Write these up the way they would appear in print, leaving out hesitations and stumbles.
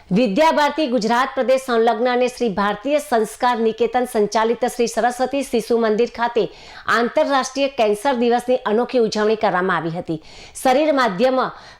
વિદ્યા ભારતી ગુજરાત પ્રદેશ સંલગ્ન અને શ્રી ભારતીય સંસ્કાર નિકેતન સંચાલિત શ્રી સરસ્વતી શિશુ મંદિર ખાતે આંતરરાષ્ટ્રીય કેન્સર દિવસની અનોખી ઉજવણી કરવામાં આવી હતી। શરીર માધ્યમ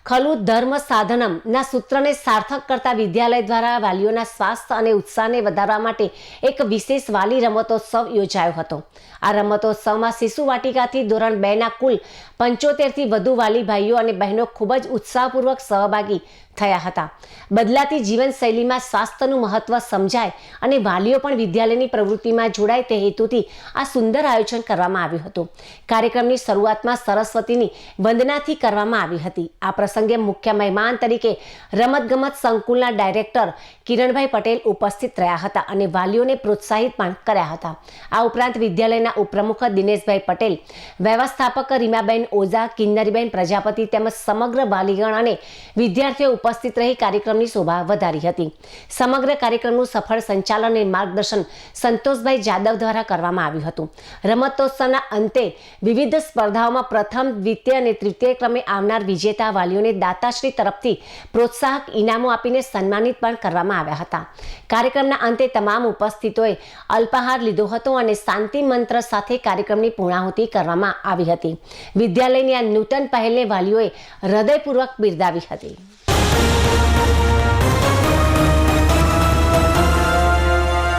ખલુ ધર્મ સાધનમ ના સૂત્રને સાર્થક કરતા વિદ્યાલય દ્વારા વાલીઓના સ્વાસ્થ્ય અને ઉત્સાહને વધારવા માટે એક વિશેષ વાલી રમતોત્સવ યોજાયો હતો। આ રમતોત્સવમાં શિશુ વાટિકાથી ધોરણ 2 ના કુલ 75 થી વધુ વાલી ભાઈઓ અને બહેનો ખૂબ જ ઉત્સાહપૂર્વક સહભાગી થયા હતા। બદલાતી જીવનશૈલીમાં સ્વાસ્થ્યનું મહત્વ સમજાય અને વાલીઓ પણ વિદ્યાલયની પ્રવૃત્તિમાં જોડાય તે હેતુથી આ સુંદર આયોજન કરવામાં આવ્યું હતું। કાર્યક્રમની શરૂઆતમાં સરસ્વતીની વંદનાથી કરવામાં આવી હતી। આ પ્રસંગે મુખ્ય મહેમાન તરીકે રમતગમત સંકુલના ડાયરેક્ટર કિરણભાઈ પટેલ ઉપસ્થિત રહ્યા હતા અને વાલીઓને પ્રોત્સાહિત પણ કર્યા હતા। આ ઉપરાંત વિદ્યાલયના ઉપપ્રમુખ દિનેશભાઈ પટેલ, વ્યવસ્થાપક રીમાબેન ઓઝા, કિન્નરીબેન પ્રજાપતિ તેમજ સમગ્ર વાલીગણ અને વિદ્યાર્થીઓ ઉપસ્થિત રહી કાર્યક્રમની શોભા વધારી હતી। સમગ્ર કાર્યક્રમનું સફળ સંચાલન અને માર્ગદર્શન સંતોષભાઈ જાદવ દ્વારા કરવામાં આવ્યું હતું। રમતોત્સવના અંતે વિવિધ સ્પર્ધાઓમાં પ્રથમ, દ્વિતીય અને તૃતીય ક્રમે આવનાર વિજેતા વાલીઓને દાતાશ્રી તરફથી પ્રોત્સાહક ઇનામો આપીને સન્માનિત પણ કરવામાં આવ્યા હતા। કાર્યક્રમના અંતે તમામ ઉપસ્થિતોએ અલ્પાહાર લીધો હતો અને શાંતિ મંત્ર સાથે કાર્યક્રમની પૂર્ણાહુતિ કરવામાં આવી હતી। વિદ્યાલયની આ નૂતન પહેલને વાલીઓએ હૃદયપૂર્વક બિરદાવી હતી।